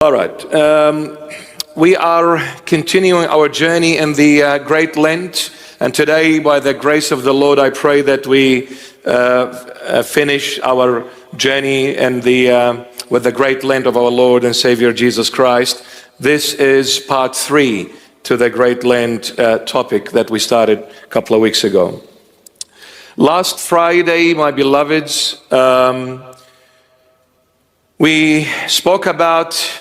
All right. We are continuing our journey in the Great Lent. And today, by the grace of the Lord, I pray that we finish our journey in with the Great Lent of our Lord and Savior Jesus Christ. This is part 3 to the Great Lent topic that we started a couple of weeks ago. Last Friday, my beloveds, we spoke about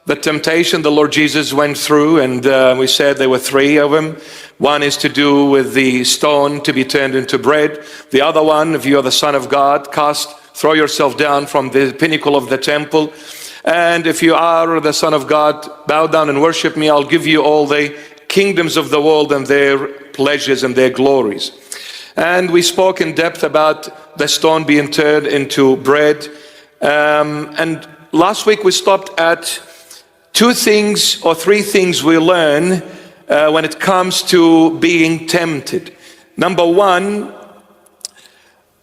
the temptation the Lord Jesus went through, and we said there were 3 of them. One is to do with the stone to be turned into bread. The other one, if you are the Son of God, throw yourself down from the pinnacle of the temple. And if you are the Son of God, bow down and worship me. I'll give you all the kingdoms of the world and their pleasures and their glories. And we spoke in depth about the stone being turned into bread. And last week we stopped at 2 things or 3 things we learn when it comes to being tempted. Number 1,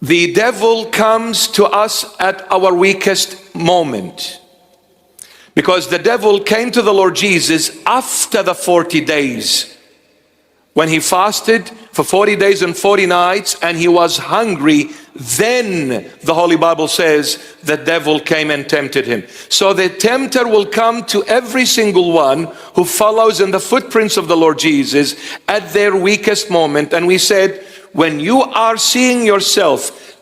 the devil comes to us at our weakest moment. Because the devil came to the Lord Jesus after the 40 days. When he fasted for 40 days and 40 nights and he was hungry, then the Holy Bible says the devil came and tempted him. So the tempter will come to every single one who follows in the footprints of the Lord Jesus at their weakest moment. And we said, when you are seeing yourself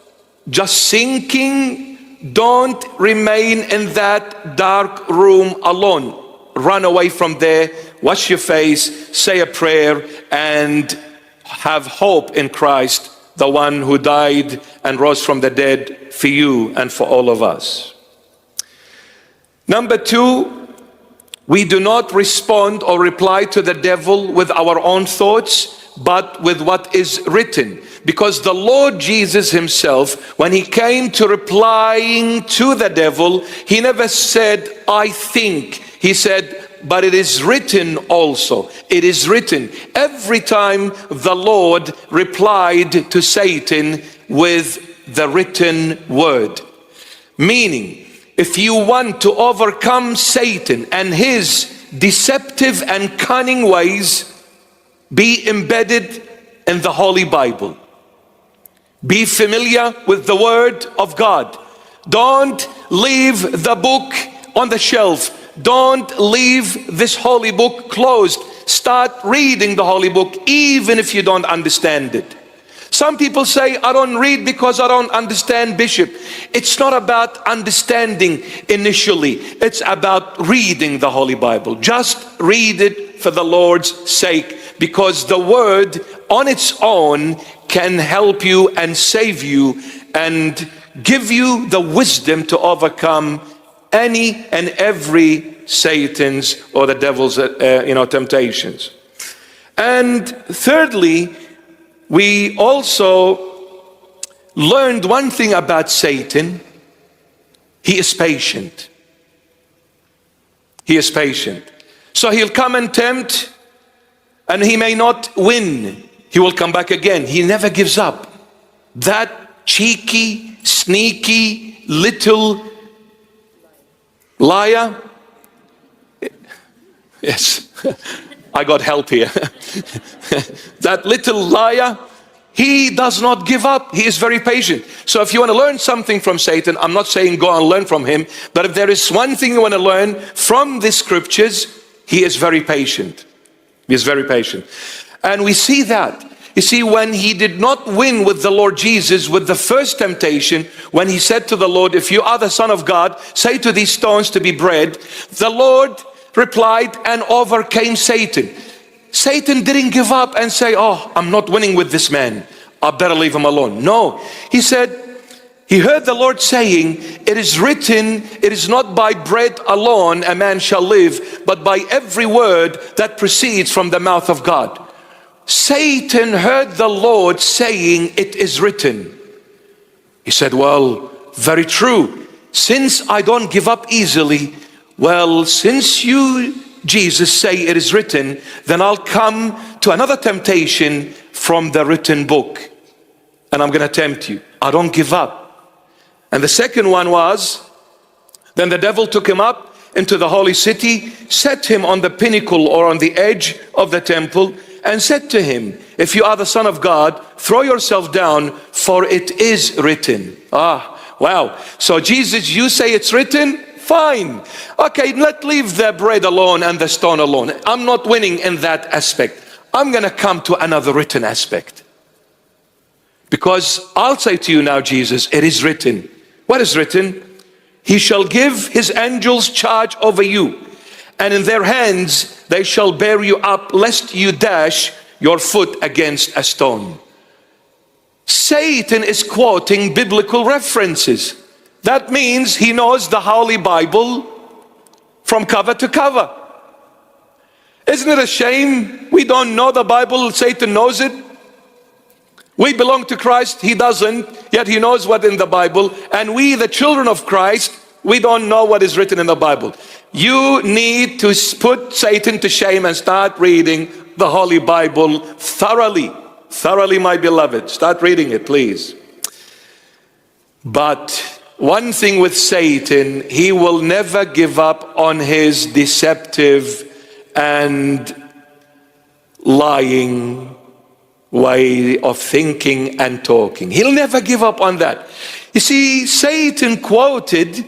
just sinking, don't remain in that dark room alone. Run away from there, wash your face, say a prayer, and have hope in Christ, the one who died and rose from the dead for you and for all of us. Number 2, we do not respond or reply to the devil with our own thoughts, but with what is written. Because the Lord Jesus himself, when he came to replying to the devil, he never said, I think. He said, but it is written also. It is written. Every time the Lord replied to Satan with the written word. Meaning, if you want to overcome Satan and his deceptive and cunning ways, be embedded in the Holy Bible. Be familiar with the Word of God. Don't leave the book on the shelf. Don't leave this holy book closed. Start reading the holy book even if you don't understand it. Some people say, I don't read because I don't understand, Bishop. It's not about understanding initially. It's about reading the Holy Bible. Just read it for the Lord's sake, because the Word on its own can help you and save you and give you the wisdom to overcome any and every Satan's or the devil's temptations. And thirdly, we also learned one thing about Satan. He is patient. He is patient. So he'll come and tempt, and he may not win. He will come back again. He never gives up. That cheeky, sneaky, little liar. Yes, I got help here. That little liar, he does not give up. He is very patient. So if you want to learn something from Satan, I'm not saying go and learn from him, but if there is one thing you want to learn from the scriptures, he is very patient. He is very patient. And we see that. You see, when he did not win with the Lord Jesus with the first temptation, when he said to the Lord, if you are the Son of God, say to these stones to be bread, the Lord replied and overcame Satan. Satan didn't give up and say, oh, I'm not winning with this man, I better leave him alone. No, he said, he heard the Lord saying, it is written, it is not by bread alone a man shall live, but by every word that proceeds from the mouth of God. Satan heard the Lord saying, it is written. He said, well, very true. Since I don't give up easily, well, since you, Jesus, say it is written, then I'll come to another temptation from the written book. And I'm going to tempt you. I don't give up. And the second one was, then the devil took him up into the holy city, set him on the pinnacle or on the edge of the temple, and said to him, if you are the Son of God, throw yourself down, for it is written. Wow. So Jesus, you say it's written? Fine. Okay, let's leave the bread alone and the stone alone. I'm not winning in that aspect. I'm going to come to another written aspect. Because I'll say to you now, Jesus, it is written. What is written? He shall give his angels charge over you, and in their hands they shall bear you up, lest you dash your foot against a stone. Satan is quoting biblical references. That means he knows the Holy Bible from cover to cover. Isn't it a shame we don't know the Bible? Satan knows it. We belong to Christ, he doesn't, yet he knows what in the Bible. And we, the children of Christ, we don't know what is written in the Bible. You need to put Satan to shame and start reading the Holy Bible thoroughly. Thoroughly, my beloved. Start reading it, please. But one thing with Satan, he will never give up on his deceptive and lying way of thinking and talking. He'll never give up on that. You see, Satan quoted,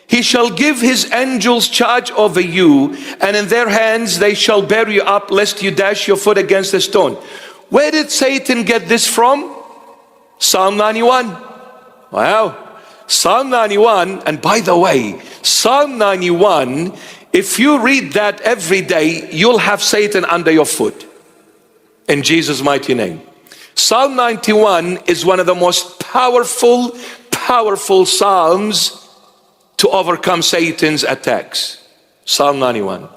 he shall give his angels charge over you, and in their hands they shall bear you up, lest you dash your foot against a stone. Where did Satan get this from? Psalm 91. Wow. Psalm 91, and by the way, Psalm 91, if you read that every day, you'll have Satan under your foot. In Jesus' mighty name. Psalm 91 is one of the most powerful Psalms to overcome Satan's attacks. Psalm 91.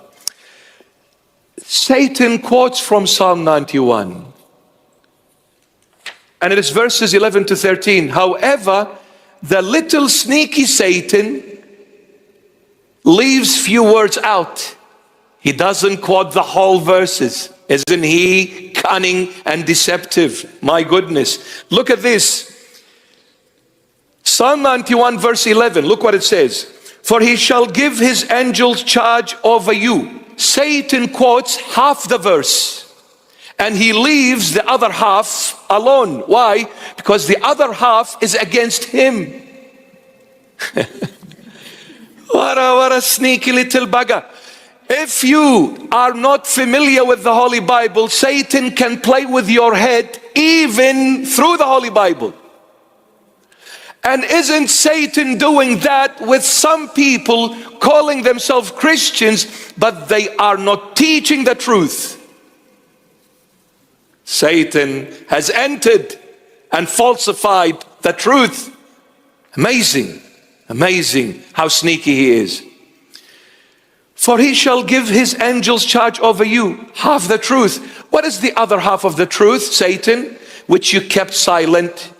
Satan quotes from Psalm 91. And it is verses 11 to 13. However, the little sneaky Satan leaves few words out. He doesn't quote the whole verses. Isn't he cunning and deceptive? My goodness. Look at this. Psalm 91 verse 11. Look what it says. For he shall give his angels charge over you. Satan quotes half the verse, and he leaves the other half alone. Why? Because the other half is against him. What a sneaky little bugger. If you are not familiar with the Holy Bible, Satan can play with your head even through the Holy Bible. And isn't Satan doing that with some people calling themselves Christians, but they are not teaching the truth? Satan has entered and falsified the truth. Amazing, amazing how sneaky he is. For he shall give his angels charge over you. Half the truth. What is the other half of the truth, Satan? Which you kept silent.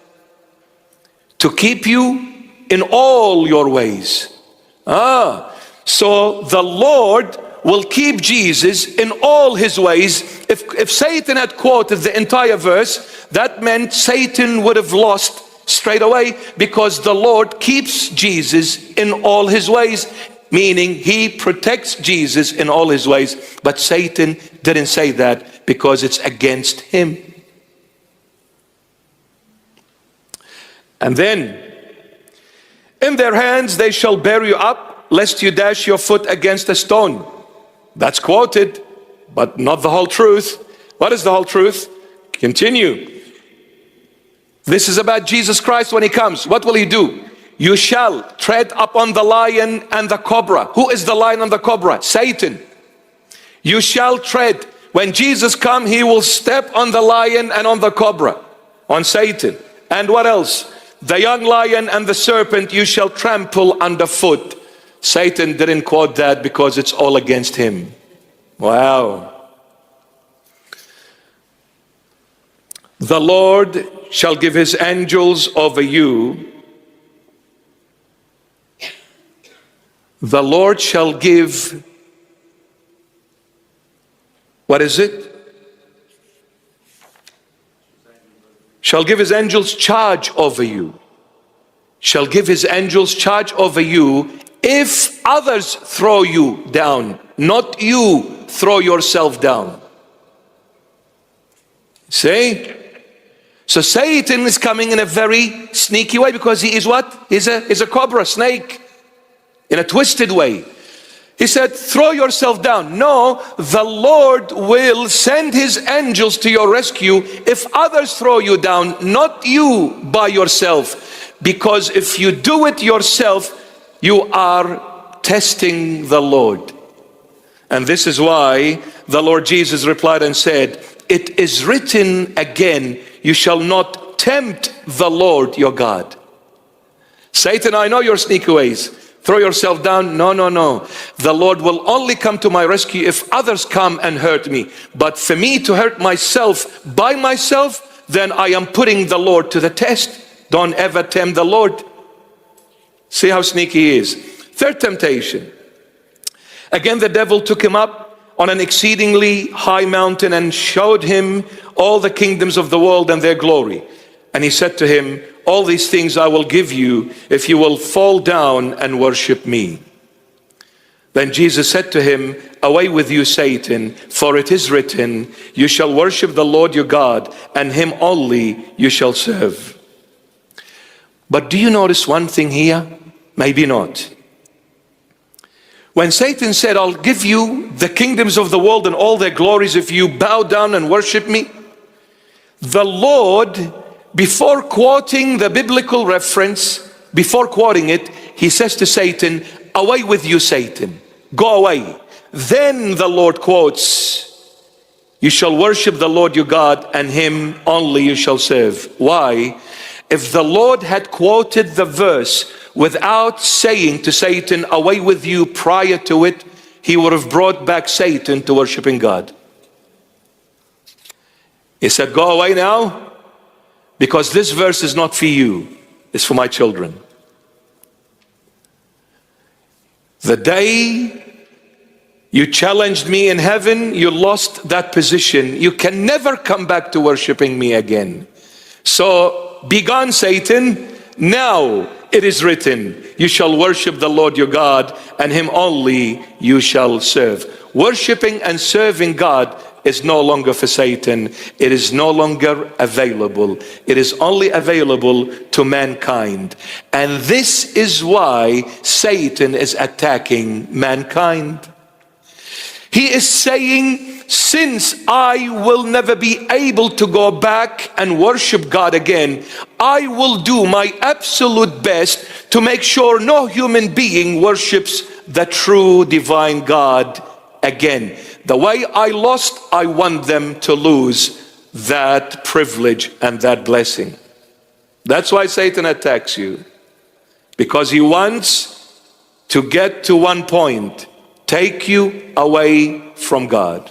To keep you in all your ways. So the Lord will keep Jesus in all his ways. If Satan had quoted the entire verse, that meant Satan would have lost straight away, because the Lord keeps Jesus in all his ways. Meaning he protects Jesus in all his ways. But Satan didn't say that because it's against him. And then, in their hands they shall bear you up, lest you dash your foot against a stone. That's quoted, but not the whole truth. What is the whole truth? Continue. This is about Jesus Christ when he comes. What will he do? You shall tread upon the lion and the cobra. Who is the lion and the cobra? Satan. You shall tread. When Jesus comes, he will step on the lion and on the cobra, on Satan. And what else? The young lion and the serpent you shall trample underfoot. Satan didn't quote that because it's all against him. Wow. The Lord shall give his angels over you. The Lord shall give, what is it? Shall give his angels charge over you. Shall give his angels charge over you if others throw you down, not you throw yourself down. See? So Satan is coming in a very sneaky way, because he is what? He's a cobra, snake, in a twisted way. He said, throw yourself down. No, the Lord will send his angels to your rescue if others throw you down, not you by yourself. Because if you do it yourself, you are testing the Lord. And this is why the Lord Jesus replied and said, it is written again, you shall not tempt the Lord your God. Satan, I know your sneaky ways. Throw yourself down. No, no, no. The Lord will only come to my rescue if others come and hurt me. But for me to hurt myself by myself, then I am putting the Lord to the test. Don't ever tempt the Lord. See how sneaky he is. Third temptation. Again, the devil took him up on an exceedingly high mountain and showed him all the kingdoms of the world and their glory. And he said to him, all these things I will give you if you will fall down and worship me. Then Jesus said to him, away with you, Satan, for it is written, you shall worship the Lord your God, and him only you shall serve. But do you notice one thing here? Maybe not. When Satan said, I'll give you the kingdoms of the world and all their glories if you bow down and worship me, the Lord, before quoting the biblical reference, before quoting it, he says to Satan, away with you, Satan, go away. Then the Lord quotes, you shall worship the Lord your God, and him only you shall serve. Why? If the Lord had quoted the verse without saying to Satan, away with you, prior to it, he would have brought back Satan to worshiping God. He said, go away now, because this verse is not for you, it's for my children. The day you challenged me in heaven, you lost that position. You can never come back to worshiping me again. So be gone, Satan. Now it is written, you shall worship the Lord your God, and him only you shall serve. Worshiping and serving God is no longer for Satan. It is no longer available. It is only available to mankind. And this is why Satan is attacking mankind. He is saying, since I will never be able to go back and worship God again, I will do my absolute best to make sure no human being worships the true divine God again. The way I lost, I want them to lose that privilege and that blessing. That's why Satan attacks you, because he wants to get to one point, take you away from God.